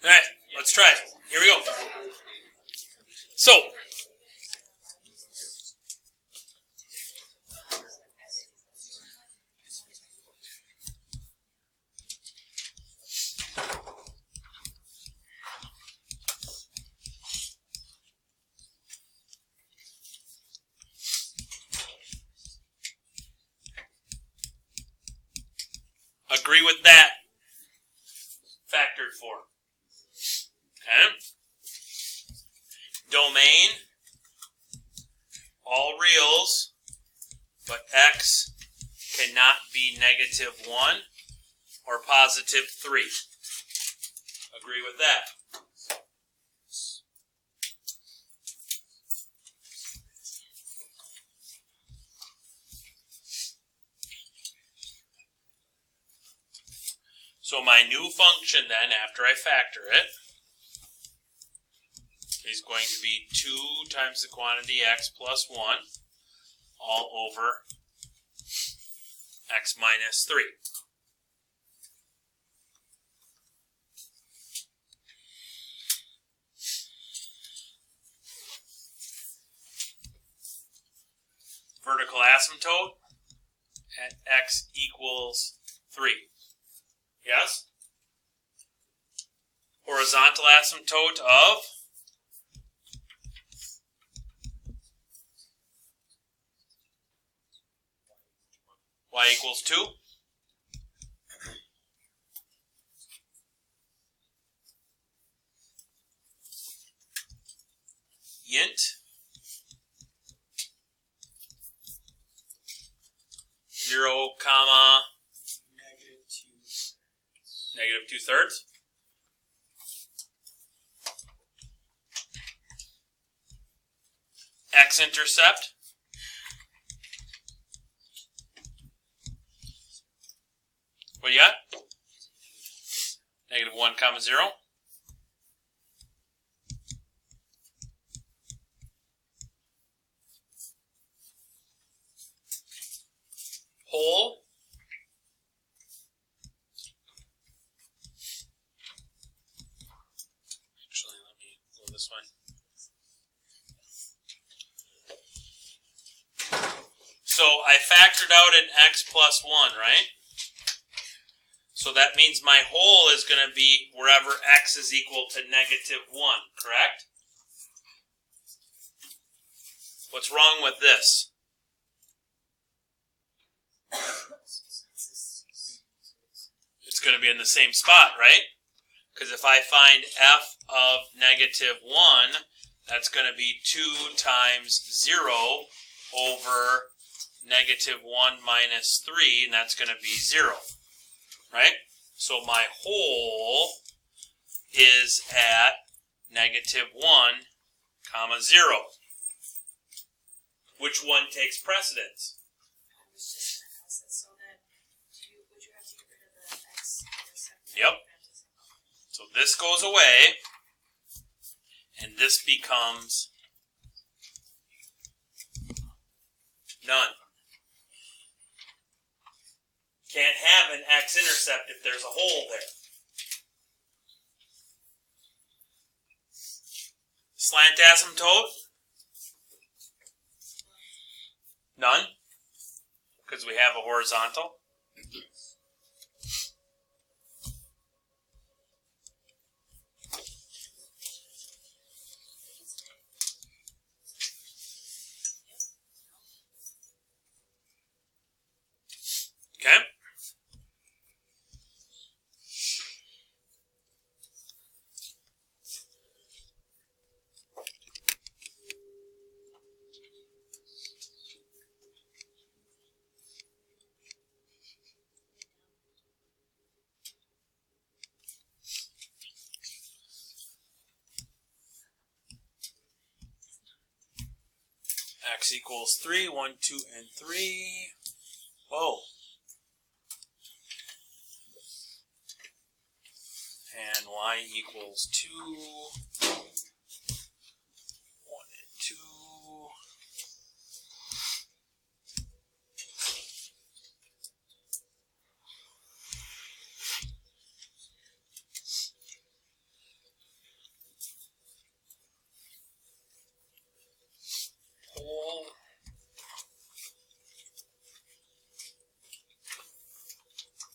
All right, let's try it. Here we go. So, agree with that. Factored for. Okay. Domain. All reals, but x cannot be -1 or +3. Agree with that. So my new function then, after I factor it, is going to be 2 times the quantity x plus 1 all over x minus 3. Vertical asymptote at x equals 3. Yes? Horizontal asymptote of y equals 2. Int 0, comma -2/3. X-intercept. What do you got? -1, comma 0. Whole. Actually, let me go this way. So I factored out an x plus 1, right? So that means my whole is going to be wherever x is equal to -1, correct? What's wrong with this? It's going to be in the same spot, right? Because if I find f of -1, that's going to be 2 times 0 over -1 minus 3, and that's going to be 0. Right? So my whole is at -1, comma 0. Which one takes precedence? Yep. So this goes away, and this becomes none. Can't have an x-intercept if there's a hole there. Slant asymptote? None, because we have a horizontal. Okay. X equals 3, 1, 2, and 3. Whoa. And y equals 2, 1 and 2. whole.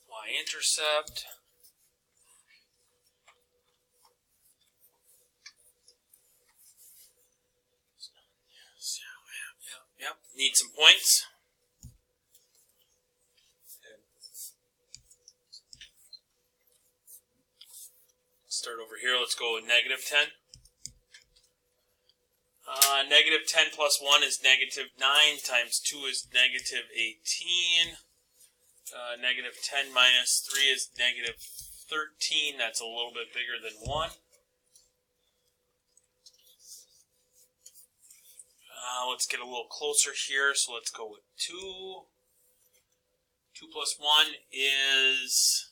Y-intercept. Yep. Need some points. Start over here. Let's go with negative 10. Negative 10 plus 1 is negative 9 times 2 is negative 18. Negative 10 minus 3 is negative 13. That's a little bit bigger than 1. Let's get a little closer here. So let's go with 2. 2 plus 1 is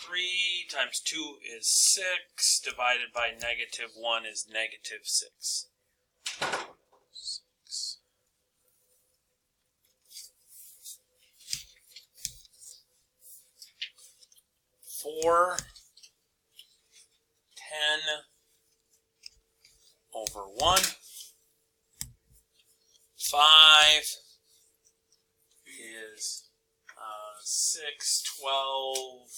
3 times 2 is 6. Divided by negative 1 is negative 6. 6. Four 10 over 1. 5 is 6, 12,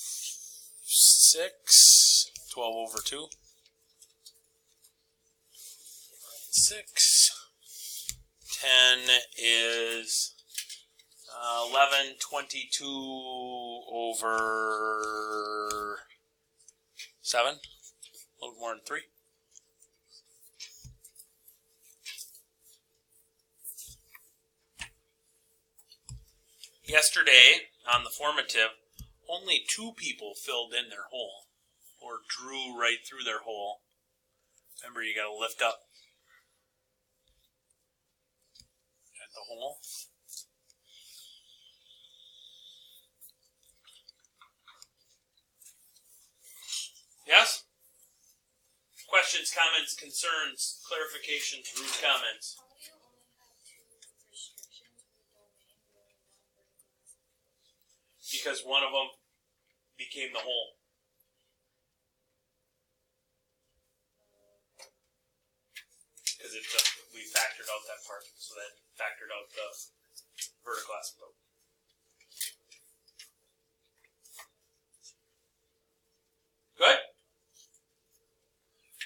6, 12 over 2. 6. 10 is 11, 22 over 7. A little more than 3. Yesterday, on the formative, only 2 people filled in their hole, or drew right through their hole. Remember, you got to lift up at the hole. Yes? Questions, comments, concerns, clarifications, root comments? Because one of them became the whole. Because we factored out that part, so that factored out the vertical asymptote. Good?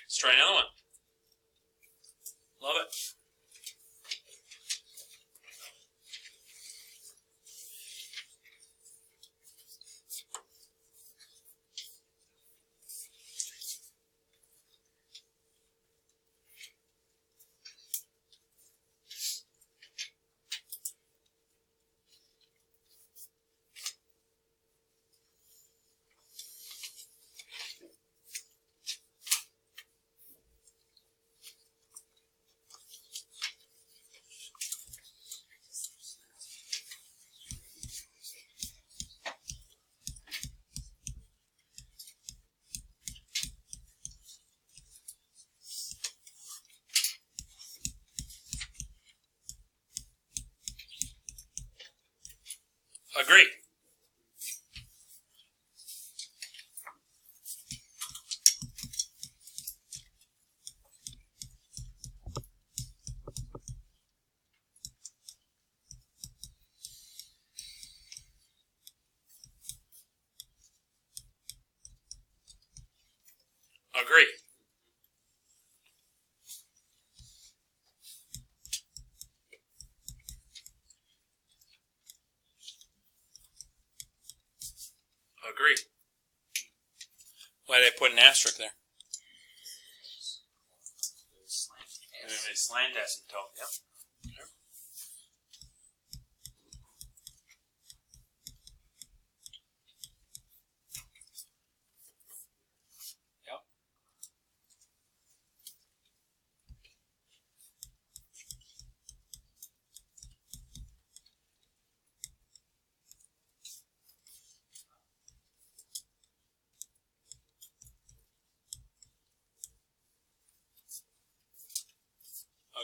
Let's try another one. Love it. Agree. Agree. Agree. Why did I put an asterisk there? Slant asymptote. Yep. Yep.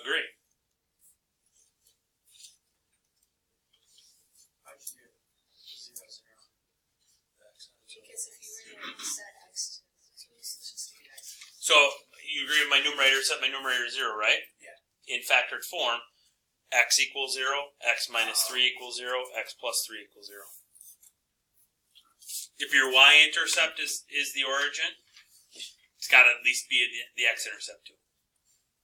Agree. So you agree with my numerator? Set my numerator 0, right? Yeah. in factored form, x equals 0, x minus 3 equals 0, x plus 3 equals 0. If your y-intercept is the origin, it's got to at least be the x-intercept too.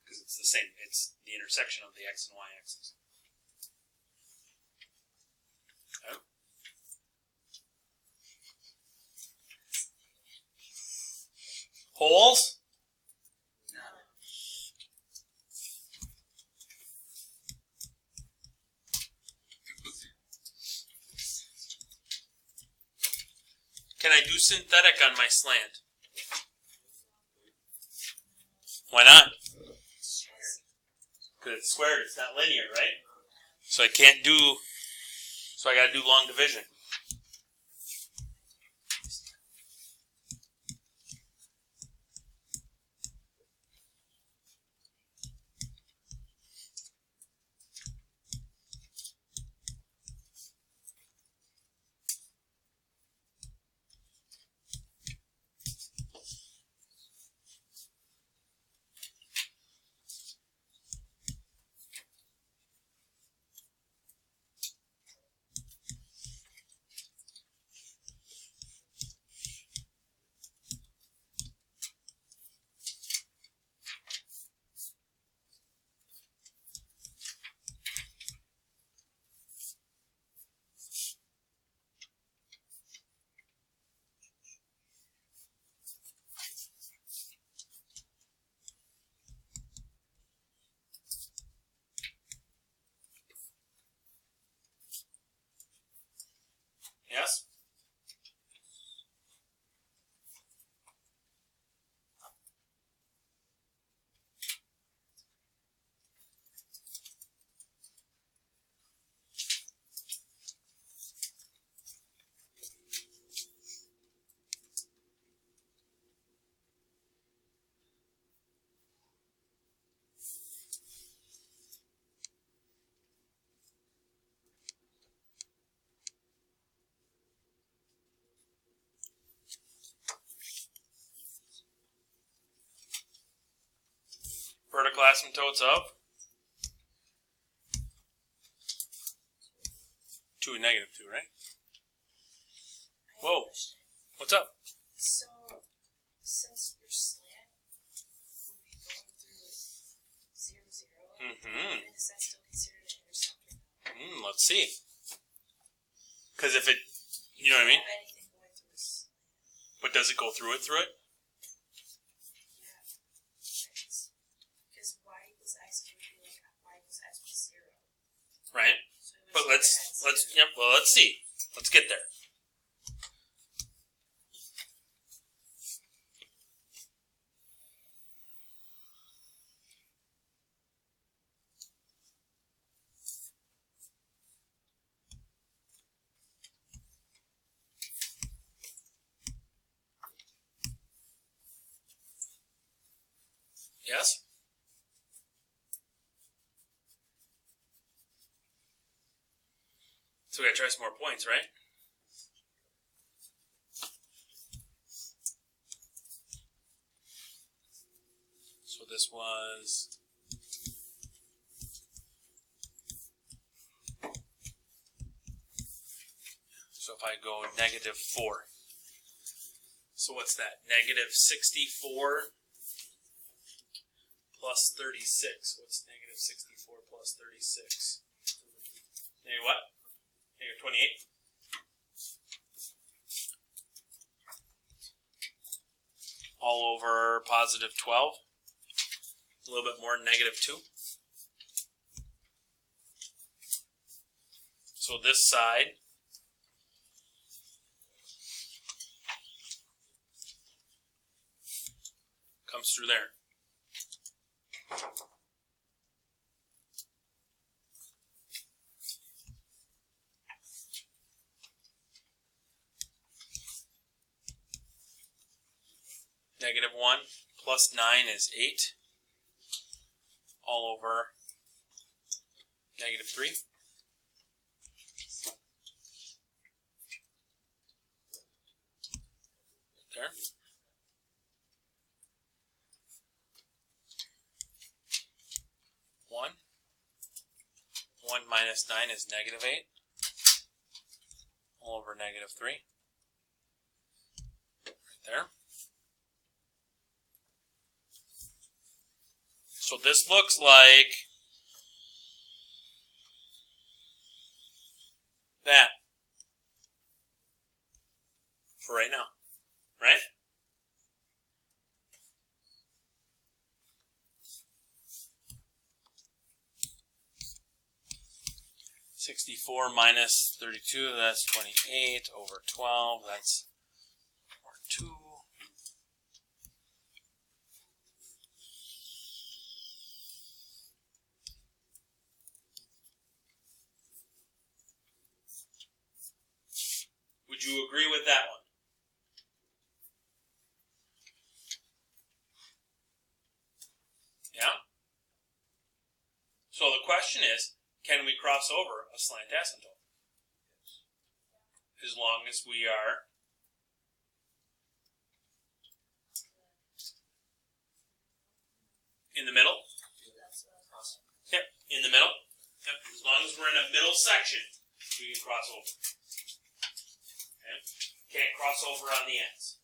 Because it's the same, it's the intersection of the x and y axis. Okay. Holes? Can I do synthetic on my slant? Why not? Because it's squared, it's not linear, right? So I can't do, so I got to do long division. Yes? Vertical asymptotes of 2 and negative 2, right? Whoa. What's up? So, since your slant would be going through 0, 0, is that still considered an interceptor? Let's see. Because if it, you know what I mean? Anything going through a slant. But does it go through it? Yeah. Because y equals x would be like y equals x plus 0. Right? So But let's see. Let's get there. Yes? So we gotta try some more points, right? So this was so if I go negative 4. So what's that? Negative 64 plus 36. What's negative 64 plus 36? Negative what? Negative 28. All over positive 12. A little bit more than negative 2. So this side comes through there. Negative 1 plus 9 is 8. All over negative 3. There. minus 9 is negative 8. All over negative 3. Right there. So this looks like that for right now, right? $64 minus 32, that's 28 over 12, that's 2. Would you agree with that one? Yeah? So the question is, can we cross over a slant asymptote? As long as we are in the middle? Yep, in the middle. Yep. As long as we're in a middle section, we can cross over. Okay? Can't cross over on the ends.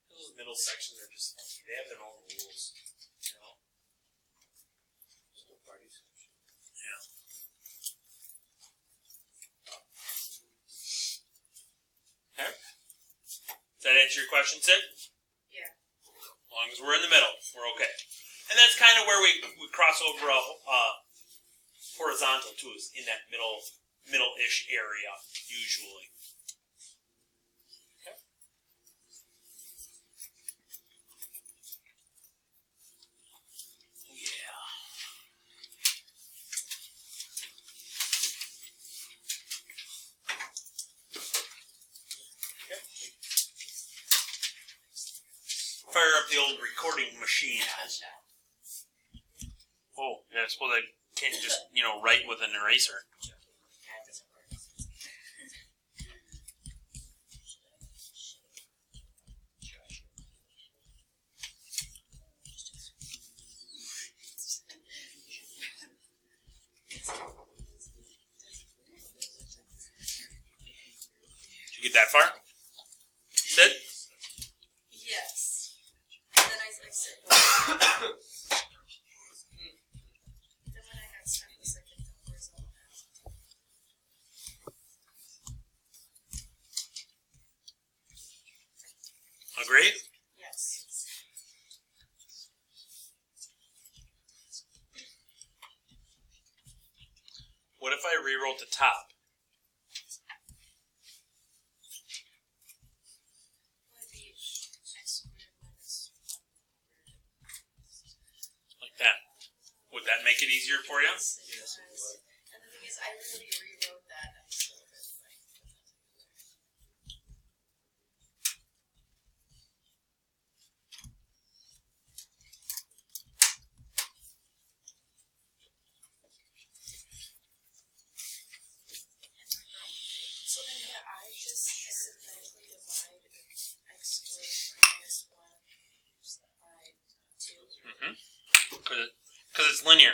Those middle sections are just, they have their own rules. You know? Yeah. Okay. Does that answer your question, Sid? Yeah. As long as we're in the middle, we're okay. And that's kind of where we cross over a horizontal too, is in that middle-ish area, usually. Okay. Yeah. Okay. Fire up the old recording machine. Oh, yeah, I suppose I can't just, write with an eraser. Did you get that far? Sid? Yes. And then I said, then when I got stuck was like in the horizontal. Agreed? Yes. What if I rewrote the top? Would be x squared minus 1 Like that. Would that make it easier for you? Yes. And the thing is, I really rewrote that. I still really like So then, yeah, I just synthetically divide x squared minus 1 by 2. Because it's linear.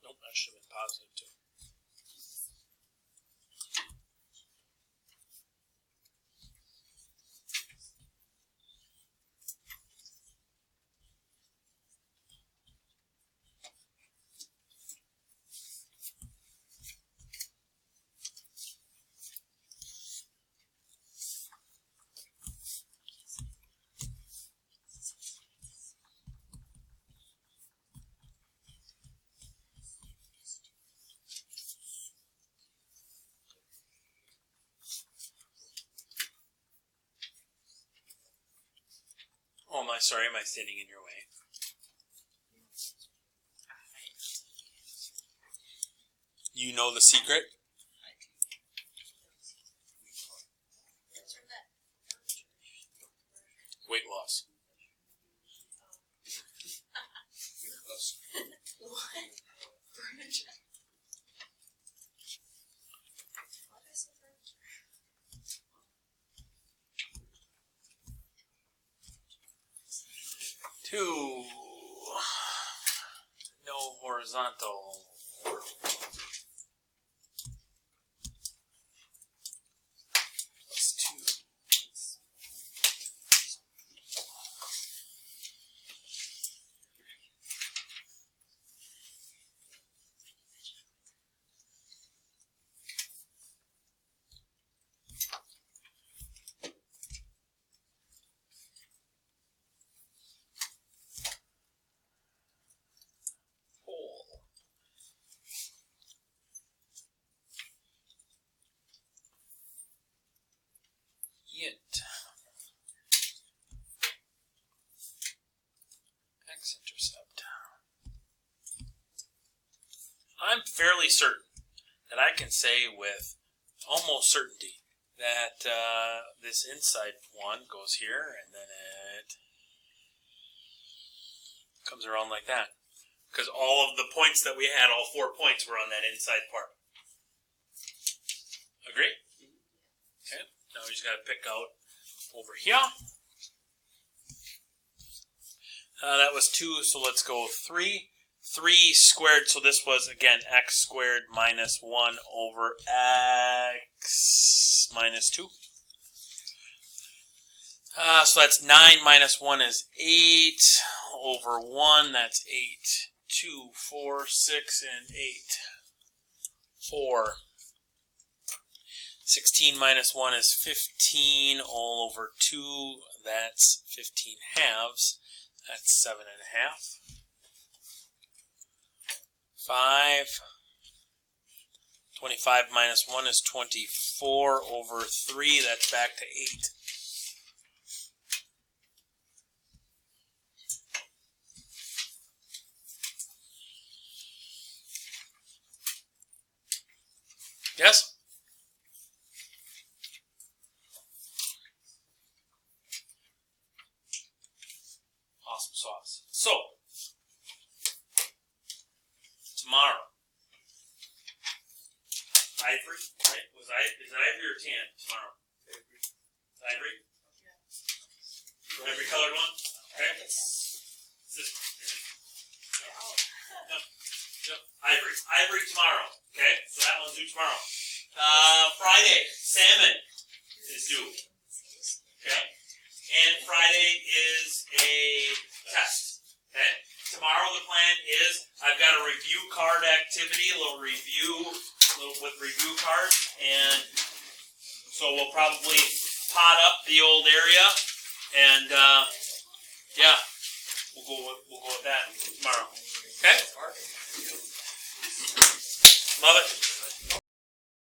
Nope, that should have been positive too. Oh, am I sorry? Am I standing in your way? You know the secret? Weight loss. What? Furniture. What is the furniture? Two. No horizontal. Plus 2. Whole. Int. X-intercept. I'm fairly certain that I can say with almost certainty that this inside one goes here and then it comes around like that. Because all of the points that we had, all 4 points, were on that inside part. Agree? Okay. Now we just got to pick out over here. That was 2, so let's go 3. 3 squared, so this was, again, x squared minus 1 over x minus 2. So that's 9 minus 1 is 8 over 1, that's 8. 2, 4, 6, and 8. 4. 16 minus 1 is 15, all over 2, that's 15 halves. That's 7 1/2. 5. 25 minus 1 is 24 over 3, that's back to 8. Yes? Awesome sauce. So, tomorrow, ivory, right? Is it ivory or tan tomorrow? Ivory? Ivory colored one? Okay. It's this one. Yep. Ivory. Ivory tomorrow. Okay? So that one's due tomorrow. Friday, salmon is due. Okay? And Friday is a test. Okay? Tomorrow the plan is I've got a review card activity, a little with review cards, and so we'll probably pot up the old area, and yeah, we'll go with that tomorrow.